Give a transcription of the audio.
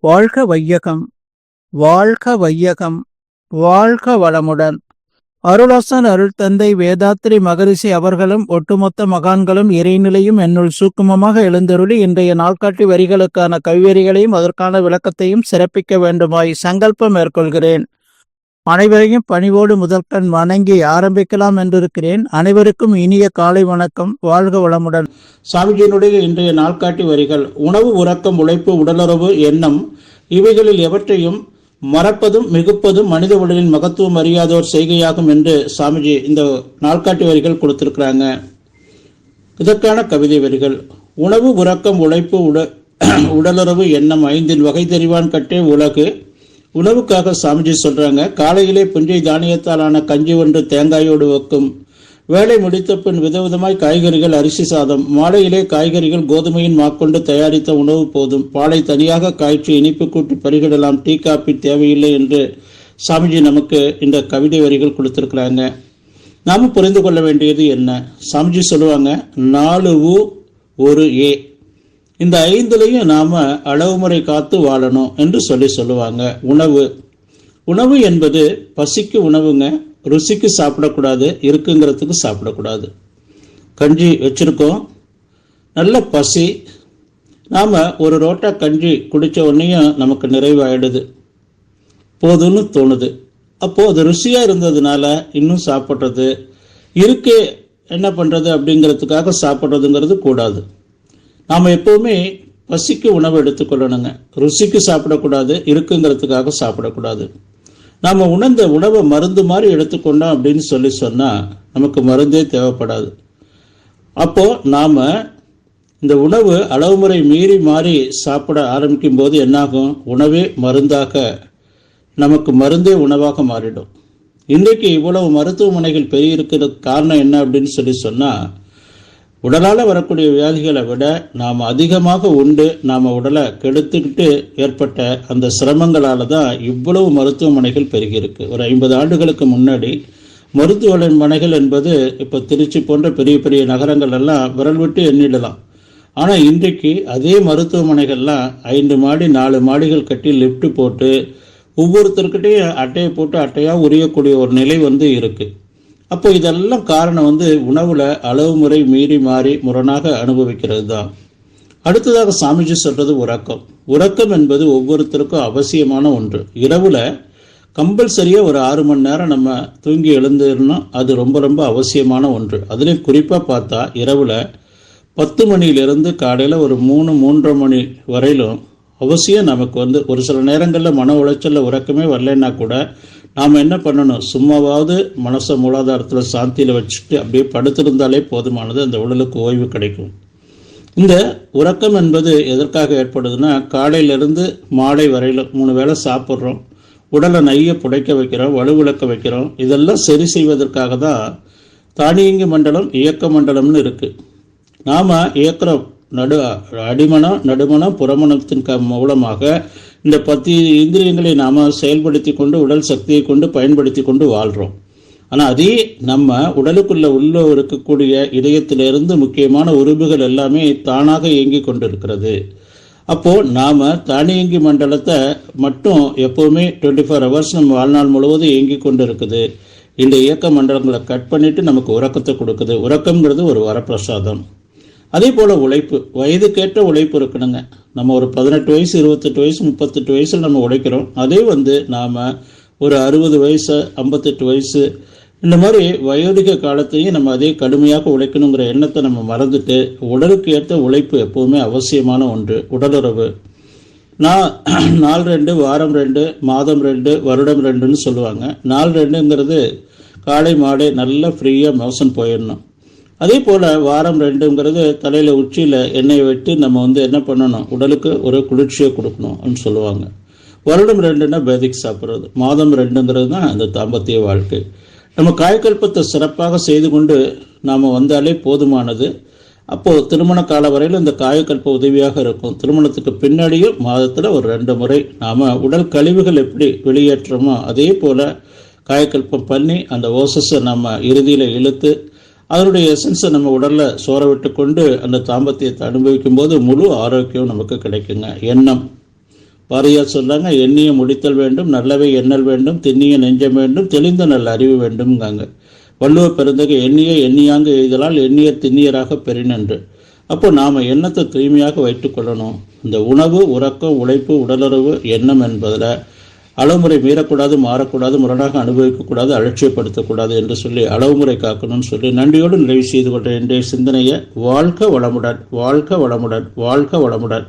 வாழ்க வையகம், வாழ்க வையகம், வாழ்க வளமுடன். அருளாசன் அருள் தந்தை வேதாத்ரி மகரிஷி அவர்களும் ஒட்டுமொத்த மகான்களும் இறைநிலையும் என்னுள் சூக்குமமாக எழுந்தருளி இன்றைய நாள்காட்டி வரிகளுக்கான கவிவரிகளையும் அதற்கான விளக்கத்தையும் சிறப்பிக்க வேண்டுமாய் சங்கல்பம் மேற்கொள்கிறேன். அனைவரையும் பணிவோடு முதற்கண் வணங்கி ஆரம்பிக்கலாம் என்றிருக்கிறேன். அனைவருக்கும் இனிய காலை வணக்கம். வாழ்க வளமுடன். சாமிஜியினுடைய இன்றைய நாள்காட்டி வரிகள்: உணவு, உறக்கம், உழைப்பு, உடலுறவு, எண்ணம் இவைகளில் எவற்றையும் மறப்பதும் மிகுப்பதும் மனித உடலின் மகத்துவம் அறியாதோர் செய்கையாகும் என்று சாமிஜி இந்த நாள்காட்டி வரிகள் கொடுத்திருக்கிறாங்க. இதற்கான கவிதை வரிகள்: உணவு, உறக்கம், உழைப்பு, உடலுறவு, எண்ணம் ஐந்தின் வகை தெரிவான் கட்டே உலகு. உணவுக்காக சாமிஜி சொல்றாங்க, காலையிலே புஞ்சை தானியத்தாலான கஞ்சி ஒன்று தேங்காயோடு வைக்கும். வேலை முடித்த பின் விதவிதமாய் காய்கறிகள், அரிசி சாதம். மாலையிலே காய்கறிகள் கோதுமையின் மாக்கொண்டு தயாரித்த உணவு போதும். பாலை தனியாக காய்ச்சி இனிப்பு கூட்டி பருகிடலாம். டீ காப்பி தேவையில்லை என்று சாமிஜி நமக்கு இந்த கவிதை வரிகள் கொடுத்திருக்கிறாங்க. நாம புரிந்து கொள்ள வேண்டியது என்ன? சாமிஜி சொல்லுவாங்க, 4 U 1 A. இந்த 5லையும் நாம அளவு முறை காத்து வாழணும் என்று சொல்லுவாங்க. உணவு என்பது பசிக்கு உணவுங்க. ருசிக்கு சாப்பிடக்கூடாது, இருக்குங்கிறதுக்கு சாப்பிடக்கூடாது. கஞ்சி வச்சிருக்கோம், நல்ல பசி, நாம ஒரு ரோட்டா கஞ்சி குடிச்ச உடனேயும் நமக்கு நிறைவாயிடுது, போதும்னு தோணுது. அப்போ அது ருசியா இருந்ததுனால இன்னும் சாப்பிட்றது, இருக்கே என்ன பண்றது அப்படிங்கிறதுக்காக சாப்பிட்றதுங்கிறது கூடாது. நாம் எப்பவுமே பசிக்கு உணவு எடுத்துக்கொள்ளணுங்க. ருசிக்கு சாப்பிடக்கூடாது, இருக்குங்கிறதுக்காக சாப்பிடக்கூடாது. நாம் உணர்ந்த உணவை மருந்து மாதிரி எடுத்துக்கொண்டோம் அப்படின்னு சொன்னால் நமக்கு மருந்தே தேவைப்படாது. அப்போ நாம் இந்த உணவு அளவு முறை மீறி மாறி சாப்பிட ஆரம்பிக்கும் போது என்னாகும்? உணவே மருந்தாக, நமக்கு மருந்தே உணவாக மாறிடும். இன்றைக்கு இவ்வளவு மருத்துவமனைகள் பெருகிருக்கிறதுக்கு காரணம் என்ன அப்படின்னு சொன்னால், உடலால் வரக்கூடிய வியாதிகளை விட நாம் அதிகமாக உண்டு நாம் உடலை கெடுத்துக்கிட்டு ஏற்பட்ட அந்த சிரமங்களால் தான் இவ்வளவு மருத்துவமனைகள் பெருகியிருக்கு. ஒரு 50 ஆண்டுகளுக்கு முன்னாடி மருத்துவமனைகள் என்பது இப்போ திருச்சி போன்ற பெரிய பெரிய நகரங்கள் எல்லாம் விரல் விட்டு எண்ணிடலாம். ஆனால் இன்றைக்கு அதே மருத்துவமனைகள்லாம் 5 மாடி 4 மாடிகள் கட்டி லிஃப்ட் போட்டு ஒவ்வொருத்தருக்கிட்டையும் அட்டையை போட்டு அட்டையாக உரியக்கூடிய ஒரு நிலை இருக்குது. அப்போ இதெல்லாம் காரணம் உணவுல அளவு முறை மீறி மாறி முரணாக அனுபவிக்கிறது தான். அடுத்ததாக சாமிஜி சொல்றது உறக்கம். உறக்கம் என்பது ஒவ்வொருத்தருக்கும் அவசியமான ஒன்று. இரவுல கம்பல்சரியா ஒரு 6 மணி நேரம் நம்ம தூங்கி எழுந்திரணும். அது ரொம்ப ரொம்ப அவசியமான ஒன்று. அதுலேயும் குறிப்பா பார்த்தா இரவுல 10 மணியிலிருந்து காலையில ஒரு 3-3:30 மணி வரையிலும் அவசியம் நமக்கு ஒரு சில நேரங்களில் மன உளைச்சல்ல உறக்கமே வரலைன்னா கூட நாம் என்ன பண்ணணும்? சும்மாவாவது மனசை மூலாதாரத்தில் சாந்தியில் வச்சுட்டு அப்படியே படுத்திருந்தாலே போதுமானது. அந்த உடலுக்கு ஓய்வு கிடைக்கும். இந்த உறக்கம் என்பது எதற்காக ஏற்படுதுன்னா, காலையிலிருந்து மாலை வரையிலும் 3 வேளை சாப்பிட்றோம், உடலை நைய புடைக்க வைக்கிறோம், வலுவிழக்க வைக்கிறோம். இதெல்லாம் சரி செய்வதற்காக தான் தானியங்கி மண்டலம், இயக்க மண்டலம்னு இருக்குது. நாம் இயக்கிறோம் அடிமனம், நடுமனம், புறமணத்தின் மூலமாக இந்த 10 இந்திரியங்களை நாம் செயல்படுத்தி கொண்டு உடல் சக்தியை கொண்டு பயன்படுத்தி கொண்டு வாழ்கிறோம். ஆனால் அதே நம்ம உடலுக்குள்ள இருக்கக்கூடிய இதயத்திலிருந்து முக்கியமான உறுப்புகள் எல்லாமே தானாக இயங்கி கொண்டு இருக்கிறது. அப்போது நாம் தானியங்கி மண்டலத்தை மட்டும் எப்போவுமே 24 ஹவர்ஸ் நம்ம வாழ்நாள் முழுவதும் இயங்கி கொண்டு இருக்குது. இந்த இயக்க மண்டலங்களை கட் பண்ணிட்டு நமக்கு உறக்கத்தை கொடுக்குது. உறக்கம்ங்கிறது ஒரு வரப்பிரசாதம். அதே போல் உழைப்பு, வயதுக்கேற்ற உழைப்பு இருக்கணுங்க. நம்ம ஒரு 18 வயசு, 28 வயசு, 38 வயசில் நம்ம உழைக்கிறோம். அதே நாம் ஒரு 60 வயசு, 58 வயசு இந்த மாதிரி வயோதிக காலத்தையும் நம்ம அதே கடுமையாக உழைக்கணுங்கிற எண்ணத்தை நம்ம மறந்துட்டு உடலுக்கு ஏற்ற உழைப்பு எப்போவுமே அவசியமான ஒன்று. உடலுறவு நாள் 2, வாரம் 2, மாதம் 2, வருடம் 2ன்னு சொல்லுவாங்க. நாள் 2ங்கிறது காலை மாலை நல்லா ஃப்ரீயாக மோசன் போயிடணும். அதே போல் வாரம் 2ங்கிறது தலையில் உச்சியில் எண்ணெயை விட்டு நம்ம என்ன பண்ணணும்? உடலுக்கு ஒரு குளிர்ச்சியை கொடுக்கணும் அப்படின்னு சொல்லுவாங்க. வருடம் 2ன்னா பேதிக் சாப்பிட்றது. மாதம் 2ங்கிறது தான் அந்த தாம்பத்திய வாழ்க்கை. நம்ம காயக்கல்பத்தை சிறப்பாக செய்து கொண்டு நாம் வந்தாலே போதுமானது. அப்போது திருமண கால வரையில் இந்த காயக்கல்ப உதவியாக இருக்கும். திருமணத்துக்கு பின்னாடியும் மாதத்தில் ஒரு 2 முறை நாம் உடல் கழிவுகள் எப்படி வெளியேற்றமோ அதே போல் காயக்கல்பம் பண்ணி அந்த ஓசஸை நம்ம இறுதியில் இழுத்து அதனுடைய எசன்ஸை நம்ம உடலில் சோற விட்டு கொண்டு அந்த தாம்பத்தியத்தை அனுபவிக்கும் போது முழு ஆரோக்கியம் நமக்கு கிடைக்குங்க. எண்ணம் பாரதியார் சொல்றாங்க, எண்ணிய முடித்தல் வேண்டும், நல்லவை எண்ணல் வேண்டும், திண்ணிய நெஞ்சம் வேண்டும், தெளிந்த நல்ல அறிவு வேண்டும்ங்காங்க. வள்ளுவ பெருந்தகை எண்ணிய எண்ணியாங்கு எய்தலால் எண்ணியர் திண்ணியராக பெறினென்று. அப்போ நாம் எண்ணத்தை தூய்மையாக வைத்துக் கொள்ளணும். இந்த உணவு, உறக்கம், உழைப்பு, உடலுறவு, எண்ணம் என்பதில் அளவுமுறை மீறக்கூடாது, மாறக்கூடாது, முரணாக அனுபவிக்கக்கூடாது, அலட்சியப்படுத்தக்கூடாது என்று சொல்லி அளவுமுறை காக்கணும்னு சொல்லி நன்றியோடு நிறைவு செய்து கொண்ட இன்றைய சிந்தனையை வாழ்க வளமுடன், வாழ்க வளமுடன், வாழ்க வளமுடன்.